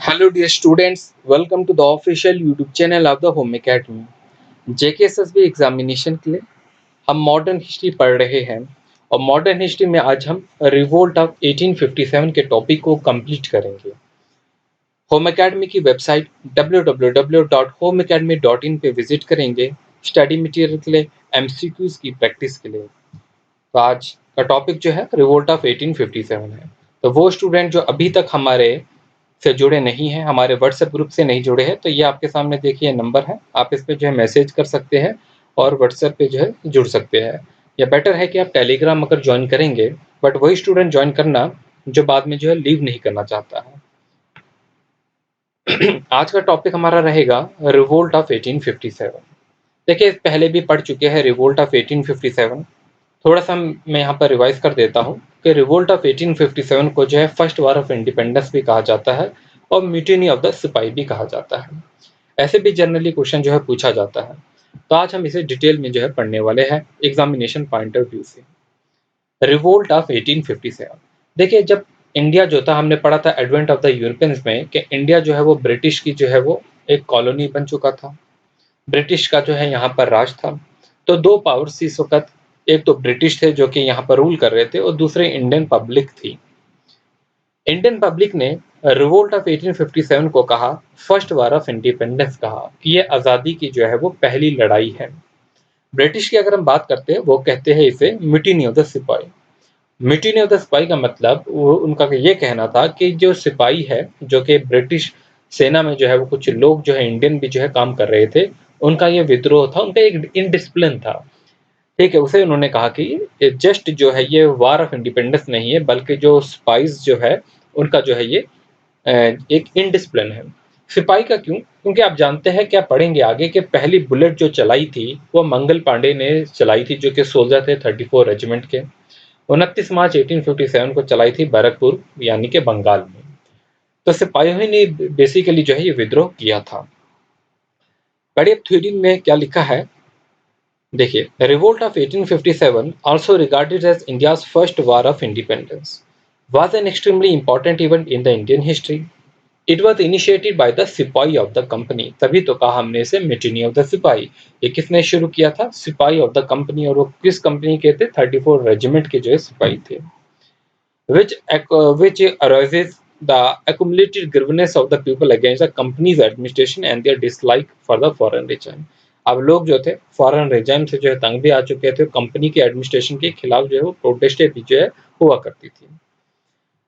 Hello dear students, welcome to the official YouTube channel of the Home Academy. JKSSB examination के लिए हम modern history पढ़ रहे हैं और मॉडर्न हिस्ट्री में आज हम रिवोल्ट ऑफ 1857 के टॉपिक को कंप्लीट करेंगे। होम एकेडमी की वेबसाइट www.homeacademy.in पे विजिट करेंगे स्टडी मटेरियल के लिए, एमसीक्यूज की प्रैक्टिस के लिए। तो आज का टॉपिक जो है रिवोल्ट ऑफ 1857 है। तो वो स्टूडेंट जो अभी तक हमारे से जुड़े नहीं हैं, हमारे व्हाट्सएप ग्रुप से नहीं जुड़े हैं, तो ये आपके सामने देखिए नंबर है, आप इस पे जो है मैसेज कर सकते हैं और व्हाट्सएप पे जो है जुड़ सकते हैं। या बेटर है कि आप टेलीग्राम अगर ज्वाइन करेंगे, बट वही स्टूडेंट ज्वाइन करना जो बाद में जो है लीव नहीं करना चाहता है। आज का टॉपिक हमारा रहेगा रिवोल्ट ऑफ 1857। देखिए पहले भी पढ़ चुके हैं रिवोल्ट ऑफ 1857। थोड़ा सा मैं यहाँ पर रिवाइज कर देता हूँ कि रिवोल्ट ऑफ 1857 को जो है फर्स्ट वार ऑफ इंडिपेंडेंस भी कहा जाता है और म्यूटिनी ऑफ द सिपाही भी कहा जाता है। ऐसे भी जनरली क्वेश्चन जो है पूछा जाता है। तो आज हम इसे डिटेल में जो है पढ़ने वाले हैं एग्जामिनेशन पॉइंट ऑफ व्यू से। रिवोल्ट ऑफ 1857, देखिए जब इंडिया जो था, हमने पढ़ा था एडवेंट ऑफ द यूरोपियंस में कि इंडिया जो है वो ब्रिटिश की जो है वो एक कॉलोनी बन चुका था। ब्रिटिश का जो है यहाँ पर राज था। तो दो पावर्स इस वक्त, एक तो ब्रिटिश थे जो कि यहाँ पर रूल कर रहे थे और दूसरे इंडियन पब्लिक थी। इंडियन पब्लिक ने रिवोल्ट ऑफ 1857 को कहा फर्स्ट वार ऑफ इंडिपेंडेंस, कहा कि ये आज़ादी की जो है वो पहली लड़ाई है। ब्रिटिश की अगर हम बात करते हैं, वो कहते हैं इसे म्यूटिनी ऑफ द सिपाही। म्यूटिनी ऑफ द सिपाही का मतलब वो उनका ये कहना था कि जो सिपाही है, जो कि ब्रिटिश सेना में जो है वो कुछ लोग जो है इंडियन भी जो है काम कर रहे थे, उनका ये विद्रोह था, उनका एक इनडिसिप्लिन था। ठीक है, उसे उन्होंने कहा कि जस्ट जो है ये वार ऑफ इंडिपेंडेंस नहीं है, बल्कि जो स्पाइस जो है उनका जो है ये एक इनडिसिप्लिन है। सिपाही का क्यों? क्योंकि आप जानते हैं, क्या पढ़ेंगे आगे, कि पहली बुलेट जो चलाई थी वो मंगल पांडे ने चलाई थी, जो कि सोल्जर थे 34 रेजिमेंट के। 29 मार्च 1857 को चलाई थी बैरकपुर यानी कि बंगाल में। तो सिपाहियों ने बेसिकली जो है ये विद्रोह किया था। बड़ी थ्योरी में क्या लिखा है, देखिए, revolt of 1857, also regarded as India's first war of independence, was an extremely important event in the Indian history. It was initiated by the सिपाही of the company, तभी तो कहा हमने इसे mutiny of the सिपाही। ये किसने शुरू किया था? सिपाही of the company। और वो किस कंपनी के थे? 34 रेजिमेंट के जो है सिपाही थे। which arises the accumulated grievances of the people against the company's administration and their dislike for the foreign regime। अब लोग जो थे फॉरेन रेजिम से जो है तंग भी आ चुके थे, कंपनी के एडमिनिस्ट्रेशन के खिलाफ जो है वो प्रोटेस्टें भी जो है हुआ करती थी।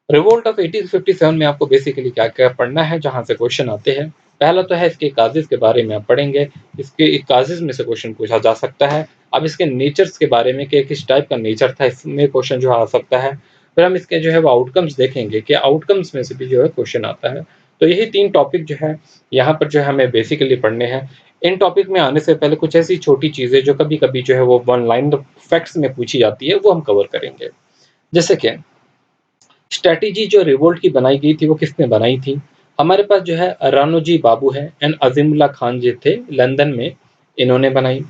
रिवोल्ट ऑफ 1857 में आपको बेसिकली क्या क्या पढ़ना है, जहां से क्वेश्चन आते हैं। पहला तो है इसके काजेज के बारे में आप पढ़ेंगे, इसके काजेज में से क्वेश्चन पूछा जा सकता है। अब इसके नेचर्स के बारे में कि किस टाइप का नेचर था, इसमें क्वेश्चन जो आ सकता है। फिर हम इसके जो है वो आउटकम्स देखेंगे कि आउटकम्स में से भी जो है क्वेश्चन आता है। तो यही 3 टॉपिक जो है यहाँ पर जो है हमें बेसिकली पढ़ने हैं। इन टॉपिक में आने से पहले कुछ ऐसी छोटी चीजें जो कभी-कभी जो है वो वन लाइन फैक्ट्स में पूछी जाती है, वो हम कवर करेंगे। जैसे कि स्ट्रैटेजी जो रिवोल्ट की बनाई गई थी वो किसने बनाई थी? हमारे पास जो है रानोजी बाबू है एंड अजीमुल्ला खान जो थे लंदन में, इन्होंने बनाई।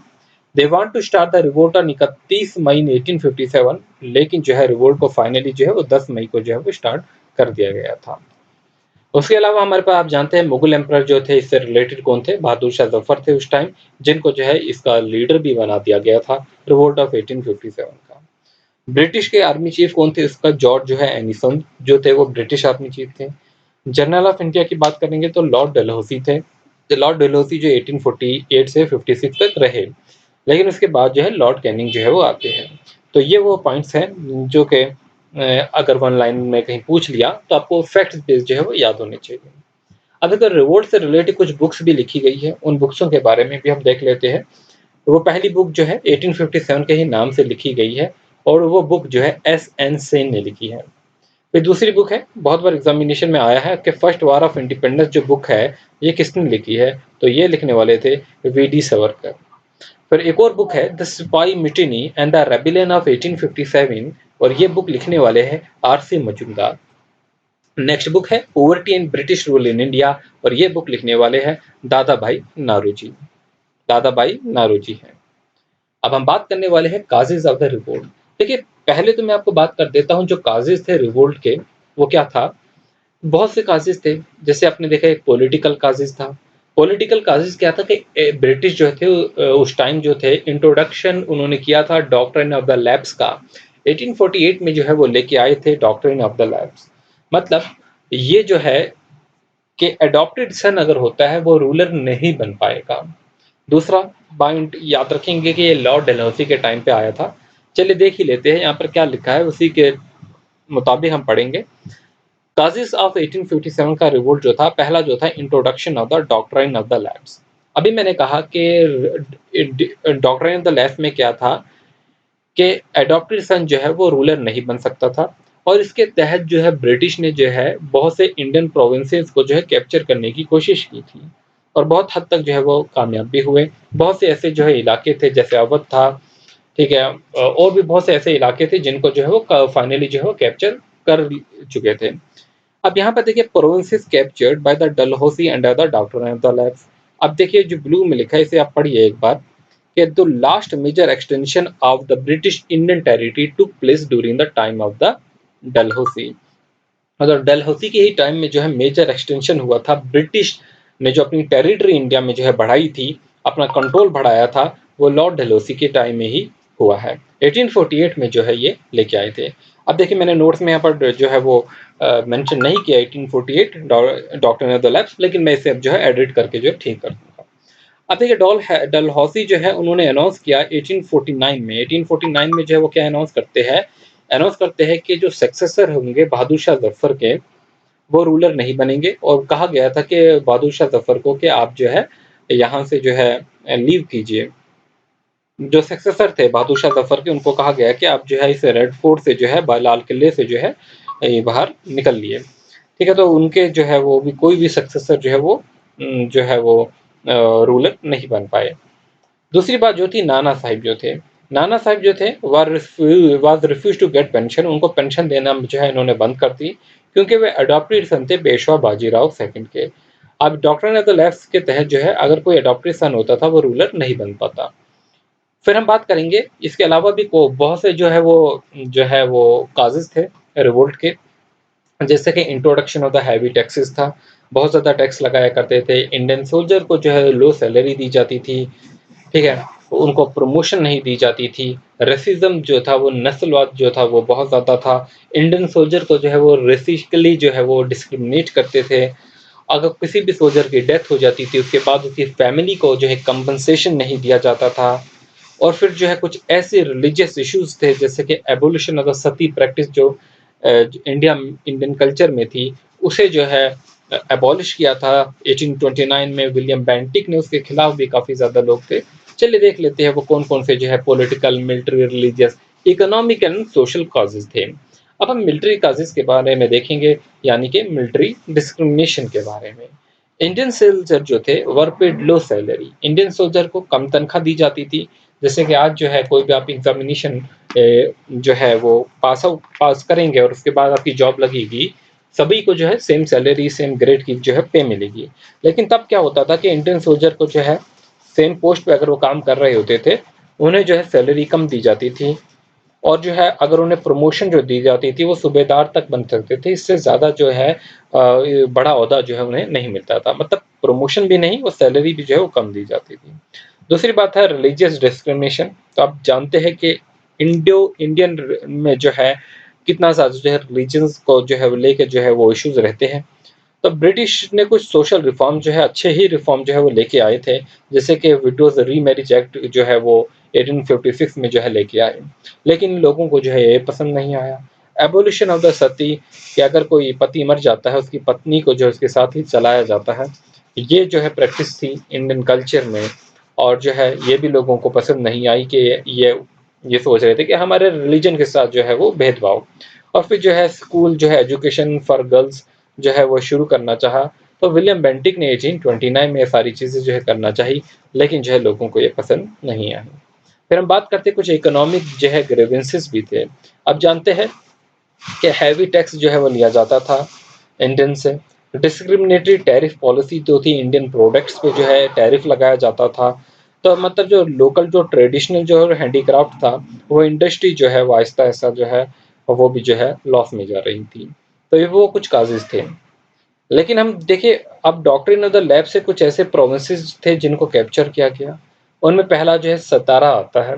They want to start the revolt on 31 May 1857, लेकिन जो है रिवोल्ट को फाइनली जो है वो 10 मई को जो है वो स्टार्ट कर दिया गया था। उसके अलावा हमारे पास आप जानते हैं मुगल एम्परर जो थे, इससे रिलेटेड कौन थे? बहादुर शाह जफर थे उस टाइम, जिनको जो है इसका लीडर भी बना दिया गया था रिवोल्ट ऑफ 1857 का। ब्रिटिश के आर्मी चीफ कौन थे? उसका जॉर्ज जो है एनिसन जो थे वो ब्रिटिश आर्मी चीफ थे। जनरल ऑफ इंडिया की बात करेंगे तो लॉर्ड डलहौसी थे। तो लॉर्ड डलहौसी जो 1848 से 56 तक रहे, लेकिन उसके बाद जो है लॉर्ड कैनिंग जो है वो आते हैं। तो ये वो पॉइंट्स हैं जो कि अगर वन लाइन में कहीं पूछ लिया तो आपको फैक्ट्स बेस्ड जो है वो याद होने चाहिए। अब अगर रिवोल्ट से रिलेटेड कुछ बुक्स भी लिखी गई है, उन बुक्सों के बारे में भी हम देख लेते हैं। वो पहली बुक जो है 1857 के ही नाम से लिखी गई है और वो बुक जो है एस.एन. सेन ने लिखी है। फिर दूसरी बुक है, बहुत बार एग्जामिनेशन में आया है कि फर्स्ट वार ऑफ इंडिपेंडेंस जो बुक है ये किसने लिखी है? तो ये लिखने वाले थे वी.डी. सावरकर। फिर एक और बुक है द सिपाही mutiny and the rebellion of 1857, और ये बुक लिखने वाले हैं आर.सी. मजूमदार। नेक्स्ट बुक है poverty and British rule in India, और ये बुक लिखने वाले हैं दादा भाई नारोजी। दादा भाई नारोजी हैं। अब हम बात करने वाले हैं काजेज ऑफ द रिवोल्ट। देखिए पहले तो मैं आपको बात कर देता हूं जो काजेज थे रिवोल्ट के, वो क्या था बहुत से काज़िज़ थे, जैसे आपने देखा एक पॉलिटिकल काज़िज़ था। पॉलिटिकल काज़िज़ क्या था कि ब्रिटिश जो थे उस टाइम जो थे इंट्रोडक्शन उन्होंने किया था डॉक्ट्रिन ऑफ द लैब्स का। 1848 में जो है वो लेके आए थे डॉक्ट्रिन ऑफ द लैब्स। मतलब ये जो है कि एडॉप्टेड सन अगर होता है वो रूलर नहीं बन पाएगा। दूसरा पॉइंट याद रखेंगे कि ये लॉर्ड डलहौसी के टाइम पे आया था। चलिए देख ही लेते हैं यहाँ पर क्या लिखा है, उसी के मुताबिक हम पढ़ेंगे। काजिस ऑफ 1857 का रिवोल्ट जो था, पहला जो था introduction of the doctrine of the labs. अभी मैंने कहा कि डॉक्ट्राइन ऑफ द लैब्स में क्या था कि एडॉप्टेड सन जो है वो रूलर नहीं बन सकता था, और इसके तहत जो है ब्रिटिश ने जो है बहुत से इंडियन प्रोविंसेस को जो है कैप्चर करने की कोशिश की थी, और बहुत हद तक जो है वो कामयाब भी हुए। बहुत से ऐसे जो है इलाके थे, जैसे अवध था, ठीक है, और भी बहुत से ऐसे इलाके थे जिनको जो है वो फाइनली जो है वो कैप्चर कर चुके थे। अब यहाँ पर देखिए provinces captured by the Dalhousie under the doctrine of the labs. अब देखिए जो ब्लू में लिखा है इसे आप पढ़िए एक बार, कि the last major extension of the British Indian territory took place during the time of the Dalhousie. मतलब डलहौसी के ही टाइम में जो है मेजर एक्सटेंशन हुआ था, ब्रिटिश ने जो अपनी टेरिटरी इंडिया में जो है बढ़ाई थी, अपना कंट्रोल बढ़ाया था, वो लॉर्ड डलहौसी के टाइम में ही हुआ है। 1848 में जो है ये लेके आए थे। अब देखिए मैंने नोट्स में यहाँ पर जो है वो मेंशन नहीं किया 1848 डॉक्टर ऑफ द लैब्स, लेकिन मैं इसे अब जो है एडिट करके जो है ठीक कर दूंगा। अब देखिए डलहौसी जो है उन्होंने अनाउंस किया 1849 में। 1849 में जो है वो क्या अनाउंस करते हैं कि जो सक्सेसर होंगे बहादुर शाह जफर के, वो रूलर नहीं बनेंगे, और कहा गया था कि बहादुर शाह जफर को कि आप जो है यहाँ से जो है लीव कीजिए। जो सक्सेसर थे बहादुर शाह जफर के, उनको कहा गया कि आप जो है इस रेड फोर्ट से जो है लाल किले से जो है बाहर निकल लिए। ठीक है, तो उनके जो है वो भी कोई भी सक्सेसर जो है वो जो है वो रूलर नहीं बन पाए। दूसरी बात जो थी, नाना साहिब जो थे, नाना साहिब जो थे was refuse to get pension. उनको पेंशन देना जो है इन्होंने बंद कर दी, क्योंकि वे अडॉप्टेड सन थे पेशवा बाजीराव सेकंड के। अब डॉक्टर ऑफ द लैब्स के तहत जो है अगर कोई अडॉप्टेड सन होता था वो रूलर नहीं बन पाता। फिर हम बात करेंगे इसके अलावा भी बहुत से जो है वो काजेज थे रिवोल्ट के, जैसे कि introduction of the heavy taxes था। बहुत ज़्यादा टैक्स लगाया करते थे। इंडियन सोल्जर को जो है लो सैलरी दी जाती थी, ठीक है, उनको प्रमोशन नहीं दी जाती थी। रेसिज्म जो था, वो नस्लवाद जो था वो बहुत ज़्यादा था। इंडियन सोल्जर को जो है वो रेसिकली जो है वो डिस्क्रिमिनेट करते थे। अगर किसी भी सोल्जर की डेथ हो जाती थी उसके बाद उसकी फैमिली को जो है कंपनसेशन नहीं दिया जाता था। और फिर जो है कुछ ऐसे रिलीजियस इश्यूज थे, जैसे कि abolition of the Sati practice जो इंडियन कल्चर में थी, उसे जो है एबॉलिश किया था 1829 में विलियम बेंटिक ने। उसके खिलाफ भी काफ़ी ज़्यादा लोग थे। चलिए देख लेते हैं वो कौन कौन से जो है political, military, religious, economic and social causes थे। अब हम मिलिट्री कॉजेज के बारे में देखेंगे, यानी कि मिलिट्री डिस्क्रिमिनेशन के बारे में। इंडियन सोल्जर जो थे वर पेड लो सैलरी। इंडियन सोल्जर को कम तनख्वाह दी जाती थी। जैसे कि आज जो है कोई भी आप एग्जामिनेशन जो है वो पास करेंगे और उसके बाद आपकी जॉब लगेगी, सभी को जो है सेम सैलरी, सेम ग्रेड की जो है पे मिलेगी। लेकिन तब क्या होता था कि इंडियन सोल्जर को जो है सेम पोस्ट पे अगर वो काम कर रहे होते थे, उन्हें जो है सैलरी कम दी जाती थी, और जो है अगर उन्हें प्रमोशन जो दी जाती थी वो सूबेदार तक बन सकते थे। इससे ज़्यादा जो है बड़ा ओहदा जो है उन्हें नहीं मिलता था। मतलब प्रमोशन भी नहीं, वो सैलरी भी जो है वो कम दी जाती थी। दूसरी बात है रिलीजियस डिस्क्रिमिनेशन। तो आप जानते हैं कि इंडियन में जो है कितना ज़्यादा जो है रिलीजन्स को जो है लेके जो है वो इश्यूज रहते हैं। तो ब्रिटिश ने कुछ सोशल रिफॉर्म जो है, अच्छे ही रिफॉर्म जो है वो लेके आए थे, जैसे कि विडोज रीमैरिज एक्ट जो है वो 1856 में जो है लेके आए। लेकिन लोगों को जो है ये पसंद नहीं आया। एबोलिशन ऑफ द सती, कि अगर कोई पति मर जाता है उसकी पत्नी को जो उसके साथ ही चलाया जाता है, ये जो है प्रैक्टिस थी इंडियन कल्चर में, और जो है ये भी लोगों को पसंद नहीं आई कि ये सोच रहे थे कि हमारे रिलीजन के साथ जो है वो भेदभाव। और फिर जो है स्कूल जो है एजुकेशन फॉर गर्ल्स जो है वो शुरू करना चाहा। तो विलियम बेंटिक ने 1829 में ये सारी चीज़ें जो है करना चाही, लेकिन जो है लोगों को ये पसंद नहीं आई। फिर हम बात करते हैं कुछ इकोनॉमिक जो है ग्रीवेंसेस भी थे। अब जानते हैं कि हैवी टैक्स जो है वो लिया जाता था इंडियन से। डिस्क्रिमिनेटरी टैरिफ पॉलिसी जो थी, इंडियन प्रोडक्ट्स पे जो है टैरिफ लगाया जाता था। तो मतलब जो लोकल जो ट्रेडिशनल जो हैंडीक्राफ्ट था, वो इंडस्ट्री जो है वो आहिस्ता आहिस्ता जो है वो भी जो है लॉस में जा रही थी। तो ये वो कुछ काजेज थे। लेकिन हम देखिए, अब डॉक्ट्रिन ऑफ द लैब से कुछ ऐसे प्रोविंसेस थे जिनको कैप्चर किया गया। उनमें पहला जो है सतारा आता है,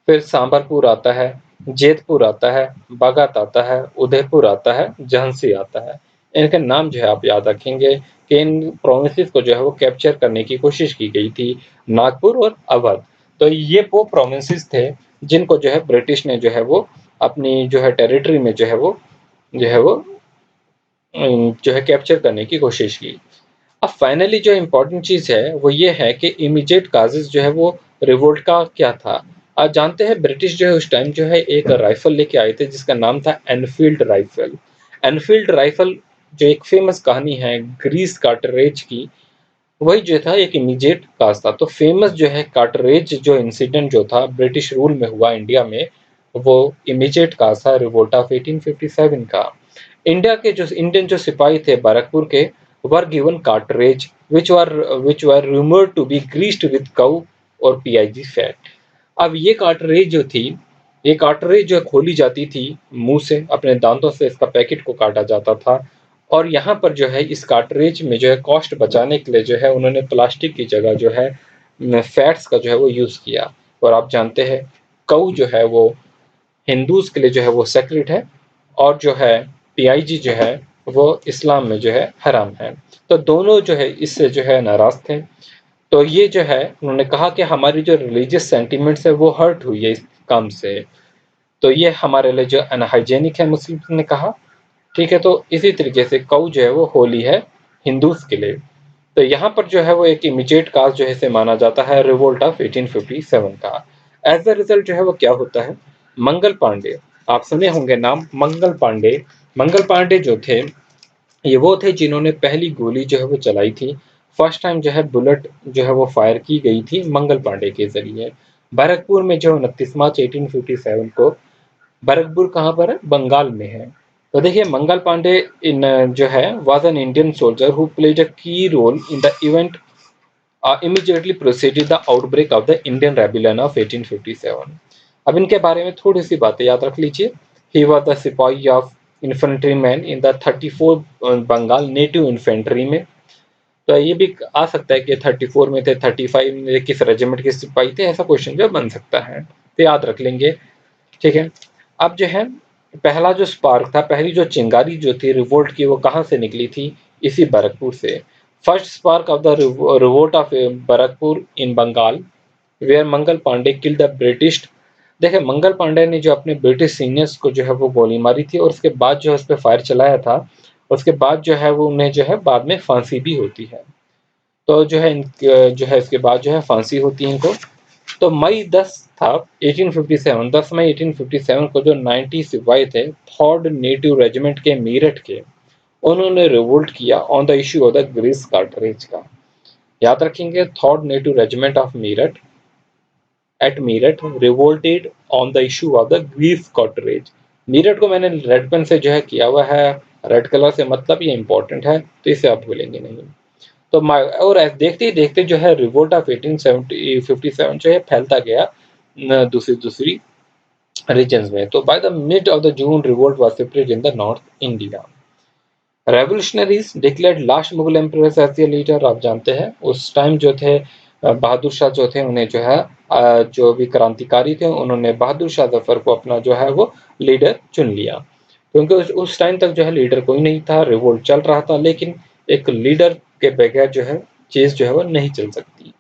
फिर सांबरपुर आता है, जेतपुर आता है, बागत आता है, उदयपुर आता है, झांसी आता है। इनके नाम जो है आप याद रखेंगे कि इन प्रोविंसेस को जो है वो कैप्चर करने की कोशिश की गई थी, नागपुर और अवध। तो ये वो प्रोविंसेस थे जिनको जो है ब्रिटिश ने जो है वो अपनी जो है टेरिटरी में जो है कैप्चर करने की कोशिश की। अब फाइनली जो इम्पोर्टेंट चीज़ है वो ये है कि इमीडिएट काजेज़ जो है वो रिवोल्ट का क्या था। आप जानते हैं ब्रिटिश जो है उस टाइम जो है एक राइफ़ल लेके आए थे जिसका नाम था एनफील्ड राइफ़ल। एनफील्ड राइफ़ल जो एक फ़ेमस कहानी है ग्रीस कार्टरेज की, वही जो था एक इमीडिएट काज था। तो फ़ेमस जो है कार्टरेज जो इंसिडेंट जो था ब्रिटिश रूल में हुआ इंडिया में, वो इमीडिएट काज था रिवोल्ट ऑफ 1857 का। इंडियन जो सिपाही थे बैरकपुर के were given cartridge which were rumored to be greased with cow और पीआईजी फैट। अब ये कार्टरेज जो थी, ये कार्टरेज जो खोली जाती थी मुंह से, अपने दांतों से इसका पैकेट को काटा जाता था। और यहाँ पर जो है इस कार्टरेज में जो है कॉस्ट बचाने के लिए जो है उन्होंने प्लास्टिक की जगह जो है फैट्स का जो है वो यूज़ किया। और आप जानते हैं कऊ जो है वो हिंदूज के लिए जो है वो सेक्रेट है, और जो है पीआईजी जो है वो इस्लाम में जो है हराम है। तो दोनों जो है इससे जो है नाराज थे। तो ये जो है उन्होंने कहा कि हमारी जो रिलीजियस सेंटिमेंट्स है वो हर्ट हुई है इस काम से, तो ये हमारे लिए जो अनहाइजेनिक है, मुस्लिम ने कहा। ठीक है, तो इसी तरीके से कऊ जो है वो होली है हिंदूज के लिए। तो यहाँ पर जो है वो एक इमीडिएट काज जो है इसे माना जाता है रिवोल्ट ऑफ 1857 का। एज अ रिजल्ट जो है वो क्या होता है, मंगल पांडे, आप सुने होंगे नाम मंगल पांडे। मंगल पांडे जो थे ये वो थे जिन्होंने पहली गोली जो है वो चलाई थी। फर्स्ट टाइम जो है बुलेट जो है वो फायर की गई थी मंगल पांडे के जरिए। बैरकपुर में जो 29 मार्च 1857 को, बैरकपुर कहाँ पर है, बंगाल में है। तो देखिए मंगल पांडे इन जो है was an Indian soldier who played a key role in the event immediately preceded the outbreak of the Indian Rebellion of 1857। अब इनके बारे में थोड़ी सी बातें याद रख लीजिए। He was the sipahi of infantryman in the 34 Bengal native infantry में। तो ये भी आ सकता है कि 34 में थे, 35 में किस रेजिमेंट के सिपाही थे, ऐसा क्वेश्चन जो बन सकता है, तो याद रख लेंगे। ठीक है, अब जो है पहला जो स्पार्क था, पहली जो चिंगारी जो थी रिवोल्ट की, वो कहाँ से निकली थी, इसी बैरकपुर से। First spark of the revolt of Barrackpore in Bengal where Mangal Pandey kill the British. देखिए मंगल पांडे ने जो अपने ब्रिटिश सीनियर्स को जो है वो गोली मारी थी, और उसके बाद जो है उस पर फायर चलाया था, उसके बाद जो है वो उन्हें जो है बाद में फांसी भी होती है। तो जो है जो है इसके बाद जो है फांसी होती है इनको। तो मई 10 था 1857, 10 मई 1857 को जो 90 सिपाही थे थर्ड नेटिव रेजिमेंट के मीरठ के, उन्होंने रिवोल्ट किया on the issue of the grease cartridge का। याद रखेंगे, third native regiment of Meerut at Meerut revolted on the issue of the grease cartridge. Meerut को मैंने रेड पेन से जो है किया हुआ है, रेड कलर से, मतलब ये इंपॉर्टेंट है, तो इसे आप भूलेंगे नहीं। तो और देखते ही देखते जो है रिवोल्ट ऑफ 1857 जो है फैलता गया दूसरी दूसरी रीजन्स में। तो by the mid of the June revolt was spread in the north India. Revolutionaries declared last Mughal emperors as the leader. आप जानते हैं उस टाइम जो थे बहादुर शाह जो थे, उन्हें जो है जो भी क्रांतिकारी थे उन्होंने बहादुर शाह जफर को अपना जो है वो लीडर चुन लिया, क्योंकि उस टाइम तक जो है लीडर कोई नहीं था, रिवोल्ट चल रहा था, लेकिन एक लीडर के बगैर जो है चीज़ जो है वो नहीं चल सकती।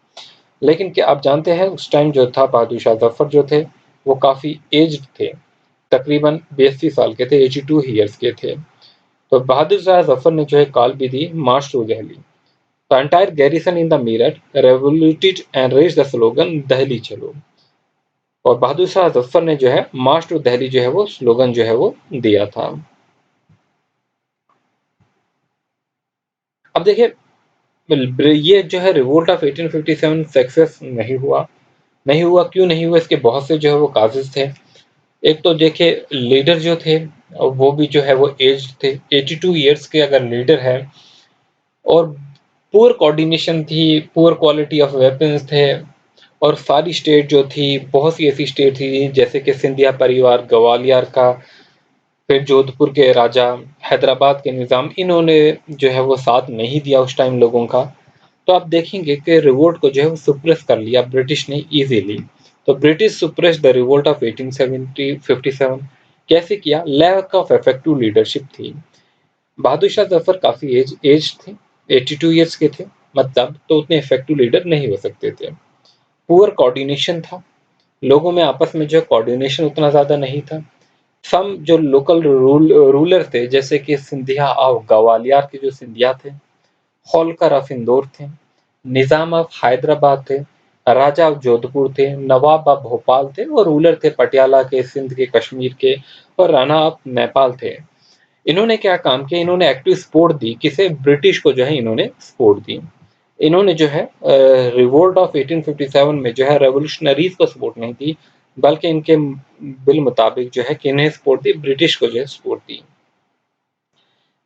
लेकिन क्या आप जानते हैं उस टाइम जो था बहादुर शाह जफर जो थे वो काफ़ी एज्ड थे, तकरीबन 82 साल के थे, 82 ईयर्स के थे। तो बहादुर शाह जफर ने जो है कॉल भी दी march to Delhi. The entire garrison in the Meerut revoluted and raised the slogan Delhi चलो। और बहादुर शाह जफर ने जो है मार्च टू दिल्ली जो है वो स्लोगन जो है वो दिया था। अब देखिए ये जो है रिवोल्ट ऑफ 1857 सक्सेस नहीं हुआ, क्यों नहीं हुआ, इसके बहुत से जो है वो काजेस थे। एक तो देखिए लीडर जो थे वो भी जो है वो एज थे, 82 ईयर्स के अगर लीडर है, और पुअर कोऑर्डिनेशन थी, पुअर क्वालिटी ऑफ वेपन्स थे। और सारी स्टेट जो थी, बहुत सी ऐसी स्टेट थी जैसे कि सिंधिया परिवार ग्वालियर का, फिर जोधपुर के राजा, हैदराबाद के निज़ाम, इन्होंने जो है वो साथ नहीं दिया उस टाइम लोगों का। तो आप देखेंगे कि रिवोल्ट को जो है वो सुप्रेस कर लिया ब्रिटिश ने इजीली। तो British suppress the revolt of 1857। कैसे किया? लैक ऑफ इफेक्टिव लीडरशिप थी। बहादुर शाह जफर काफी एज थे, 82 ईयर्स के थे, मतलब तो उतने इफेक्टिव लीडर नहीं हो सकते थे। पुअर कोऑर्डिनेशन था, लोगों में आपस में जो कोऑर्डिनेशन उतना ज्यादा नहीं था। सम जो लोकल रूलर थे, जैसे कि सिंधिया ऑफ ग्वालियर के जो सिंधिया थे, होलकर ऑफ इंदौर थे, निजाम ऑफ हैदराबाद थे, राजा ऑफ जोधपुर थे, नवाब ऑफ भोपाल थे, और रूलर थे पटियाला के, सिंध के, कश्मीर के, और राणा ऑफ नेपाल थे। इन्होंने क्या काम किया? इन्होंने एक्टिव सपोर्ट दी, किसे? ब्रिटिश को जो है इन्होंने सपोर्ट दी। इन्होंने जो है रिवोल्ट ऑफ 1857 में जो है रेवोल्यूशनरीज को सपोर्ट नहीं दी, बल्कि इनके बिल मुताबिक जो है किन्हें सपोर्ट दी? ब्रिटिश को जो है सपोर्ट दी।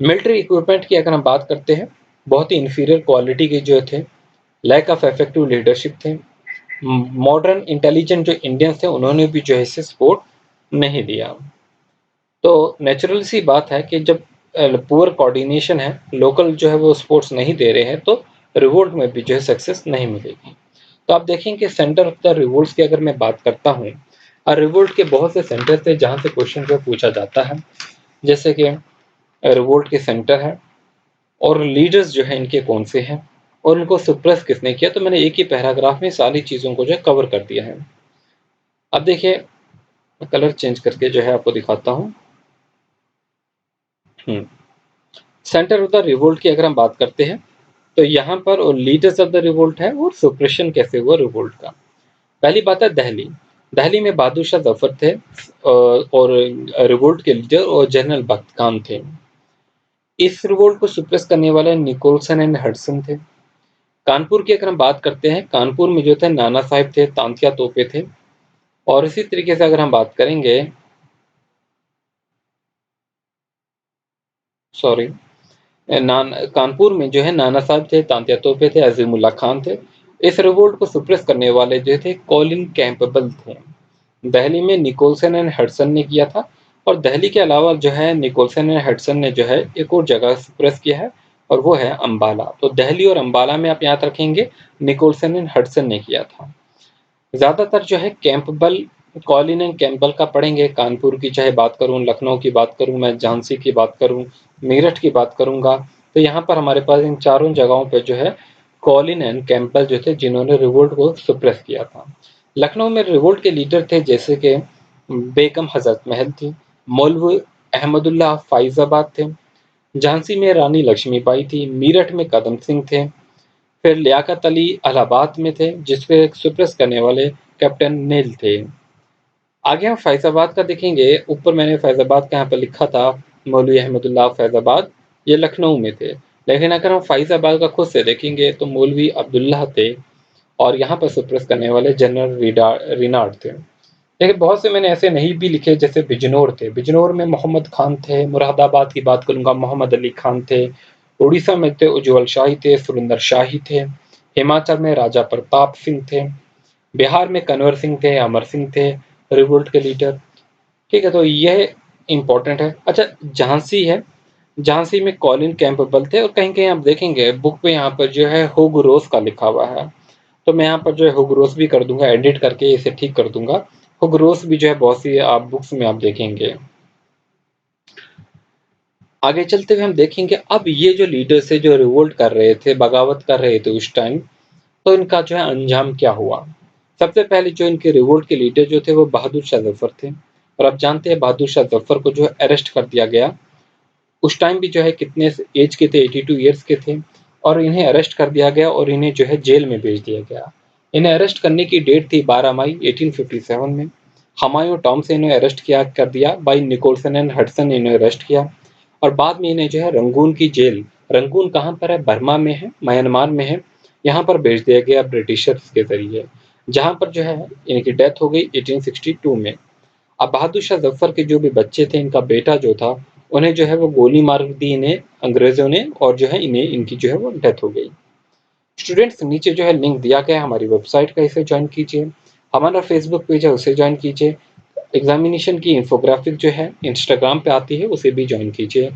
मिलिट्री इक्विपमेंट की अगर हम बात करते हैं, बहुत ही इंफीरियर क्वालिटी के जो थे, लैक ऑफ इफेक्टिव लीडरशिप थे। मॉडर्न इंटेलिजेंट जो इंडियंस थे, उन्होंने भी जो है इसे सपोर्ट नहीं दिया। तो नेचुरल सी बात है कि जब पुअर कोऑर्डिनेशन है, लोकल जो है वो स्पोर्ट्स नहीं दे रहे हैं, तो रिवोल्ट में भी जो है सक्सेस नहीं मिलेगी। तो आप देखेंगे सेंटर ऑफ द रिवोल्ट्स की अगर मैं बात करता हूँ, और रिवोल्ट के बहुत से सेंटर थे जहाँ से क्वेश्चन जो पूछा जाता है, जैसे कि रिवोल्ट के सेंटर है और लीडर्स जो है इनके कौन से हैं और इनको सुप्रेस किसने किया। तो मैंने एक ही पैराग्राफ में सारी चीज़ों को जो है कवर कर दिया है। अब देखिए, कलर चेंज करके जो है आपको दिखाता हूँ। सेंटर ऑफ द रिवोल्ट की अगर हम बात करते हैं, तो यहाँ पर लीडर्स ऑफ द रिवोल्ट है और सुप्रेशन कैसे हुआ रिवोल्ट का। पहली बात है दिल्ली। दिल्ली में बहादुर शाह जफर थे और रिवोल्ट के लीडर और जनरल बख्त खान थे। इस रिवोल्ट को सुप्रेस करने वाले निकोलसन एंड हडसन थे। कानपुर की अगर हम बात करते हैं, कानपुर में जो थे नाना साहिब थे, तांतिया तोपे थे। और इसी तरीके से अगर हम बात करेंगे, सॉरी, कानपुर में जो है नाना साहब थे, तांतिया तोपे थे, अजीमुल्ला खान थे। इस रिवोल्ट को सुप्रेस करने वाले जो थे कॉलिन कैंपेबल थे। दिल्ली में निकोलसन एंड हडसन ने किया था। और दिल्ली के अलावा जो है निकोलसन एंड हडसन ने जो है एक और जगह सुप्रेस किया है, और वो है अंबाला। तो दिल्ली और अंबाला में आप याद रखेंगे निकोलसन एंड हडसन ने किया था। ज्यादातर जो है कैंपबल, कॉलिन एंड कैंपबल का पढ़ेंगे। कानपुर की चाहे बात करूं, लखनऊ की बात करूं, मैं झांसी की बात करूं, मेरठ की बात करूंगा, तो यहाँ पर हमारे पास इन चारों जगहों पे जो है कॉलिन एंड कैंपबल जो थे, जिन्होंने रिवोल्ट को सुप्रेस किया था। लखनऊ में रिवोल्ट के लीडर थे जैसे कि बेगम हजरत महल थी, मौलवी अहमदुल्लाह फैजाबाद थे, झांसी में रानी लक्ष्मीबाई थी, मेरठ में कदम सिंह थे, फिर लियाकत अली इलाहाबाद में थे, जिसके सुप्रेस करने वाले कैप्टन नेल थे। आगे हम फैजाबाद का देखेंगे। ऊपर मैंने फैजाबाद का यहाँ पर लिखा था, मौलवी अहमदुल्लाह फैजाबाद, ये लखनऊ में थे। लेकिन अगर हम फैजाबाद का खुद से देखेंगे तो मौलवी अब्दुल्लाह थे, और यहाँ पर सुप्रेस करने वाले जनरल रिनार्ड थे। लेकिन बहुत से मैंने ऐसे नहीं भी लिखे, जैसे बिजनौर थे, बिजनौर में मोहम्मद खान थे। मुरादाबाद की बात करूंगा, मोहम्मद अली खान थे। उड़ीसा में थे उज्जवल शाही थे, सुरिंदर शाही थे। हिमाचल में राजा प्रताप सिंह थे। बिहार में कन्वर सिंह थे, अमर सिंह थे, रिवोल्ट के लीडर। ठीक है, तो यह इंपॉर्टेंट है। अच्छा, झांसी है, झांसी में कॉलिन कैंपबल थे, और कहीं कहीं आप देखेंगे बुक पे यहाँ पर जो है हुगरोस का लिखा हुआ है, तो मैं यहाँ पर जो है हुगरोस भी कर दूंगा, एडिट करके इसे ठीक कर दूंगा। हुगरोस भी जो है बहुत सी आप बुक्स में आप देखेंगे। आगे चलते हुए हम देखेंगे, अब ये जो लीडर्स है जो रिवोल्ट कर रहे थे, बगावत कर रहे थे उस टाइम, तो इनका जो है अंजाम क्या हुआ। सबसे पहले जो इनके रिवोल्ट के लीडर जो थे वो बहादुर शाह जफर थे, और आप जानते हैं बहादुर शाह जफर को जो है अरेस्ट कर दिया गया। उस टाइम भी जो है कितने एज के थे? 82 ईयर्स के थे, और इन्हें अरेस्ट कर दिया गया और इन्हें जो है जेल में भेज दिया गया। इन्हें अरेस्ट करने की डेट थी 12 मई 1857 में। हमायूं टॉम से इन्हें अरेस्ट किया कर दिया, बाई निकोलसन एंड हडसन ने इन्हें अरेस्ट किया, और बाद में इन्हें जो है रंगून की जेल, रंगून कहाँ पर है? बर्मा में है, म्यांमार में है, यहाँ पर भेज दिया गया ब्रिटिशर्स के जरिए, जहाँ पर जो है इनकी डेथ हो गई 1862 में। अब बहादुर शाह जफर के जो भी बच्चे थे, इनका बेटा जो था, उन्हें जो है वो गोली मार दी इन्हें अंग्रेजों ने, और जो है इन्हें इनकी जो है वो डेथ हो गई। स्टूडेंट्स, नीचे जो है लिंक दिया गया है हमारी वेबसाइट का, इसे ज्वाइन कीजिए। हमारा फेसबुक पेज है, उसे ज्वाइन कीजिए। एग्जामिनेशन की इंफोग्राफिक जो है इंस्टाग्राम पे आती है, उसे भी ज्वाइन कीजिए।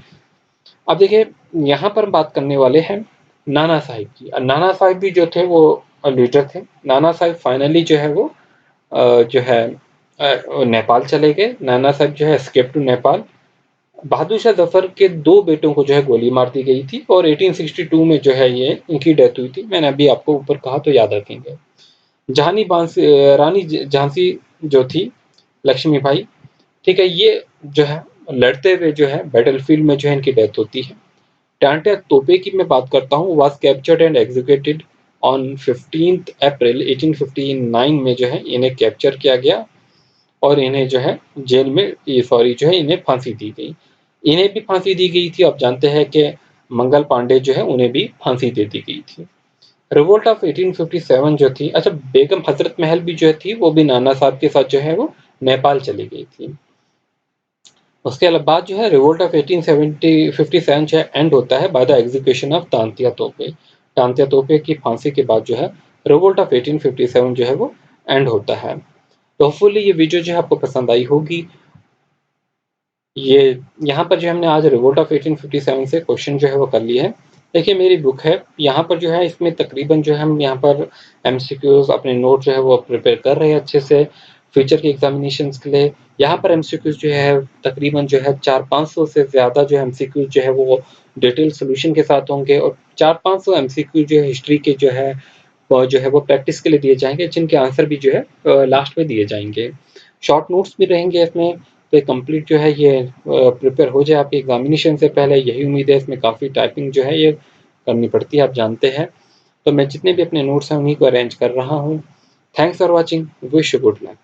अब देखिए, यहाँ पर बात करने वाले हैं नाना साहिब की। नाना साहिब भी जो थे वो लीडर थे। नाना साहिब फाइनली जो है वो जो है नेपाल चले गए। नाना साहिब जो है एस्केप टू नेपाल। बहादुर शाह जफर के 2 बेटों को जो है गोली मार दी गई थी और 1862 में जो है ये इनकी डेथ हुई थी। मैंने अभी आपको ऊपर कहा तो याद रखेंगे। रानी झांसी जो थी लक्ष्मीबाई, ठीक है, ये जो है लड़ते हुए जो है बैटलफील्ड में जो है इनकी डेथ होती है। टांटिया तोपे की मैं बात करता हूँ, was captured and executed on 15 अप्रैल 1859 में जो है इन्हें कैप्चर किया गया और इन्हें जो है जेल में सॉरी जो है इन्हें फांसी दी गई। इन्हें भी फांसी दी गई थी। आप जानते हैं कि मंगल पांडे जो है उन्हें भी फांसी दे दी गई थी। रिवोल्ट ऑफ 1857 जो थी, अच्छा, बेगम हजरत महल भी जो थी वो भी नाना साहब के साथ जो है वो नेपाल चली गई थी। उसके बाद जो है रिवोल्ट ऑफ 1857 जो है एंड होता है by the execution of Tantia तोपे। तांतिया तोपे की फांसी के बाद जो है रिवोल्ट ऑफ 1857 जो है वो एंड होता है। तो होपफुली ये वीडियो जो है आपको पसंद आई होगी। ये यहाँ पर जो हमने आज रिवोल्ट ऑफ 1857 से क्वेश्चन जो है वो कर लिए है। देखिए, मेरी बुक है यहाँ पर जो है, इसमें तकरीबन जो है हम यहाँ पर एमसीक्यूज अपने नोट जो है वो प्रिपेयर कर रहे हैं अच्छे से फ्यूचर के एग्जामिनेशंस के लिए। यहाँ पर एमसीक्यूज जो है तकरीबन जो है 400-500 से ज़्यादा जो है एमसीक्यूज जो है वो डिटेल सोल्यूशन के साथ होंगे और 400-500 एमसीक्यू जो है हिस्ट्री के जो है वो प्रैक्टिस के लिए दिए जाएंगे, जिनके आंसर भी जो है लास्ट में दिए जाएंगे। शॉर्ट नोट्स भी रहेंगे इसमें। तो कंप्लीट जो है ये प्रिपेयर हो जाए आपके एग्जामिनेशन से पहले, यही उम्मीद है। इसमें काफ़ी टाइपिंग जो है ये करनी पड़ती है, आप जानते हैं। तो मैं जितने भी अपने नोट्स हैं उन्हीं को अरेंज कर रहा हूँ। Thanks for watching, wish you good luck.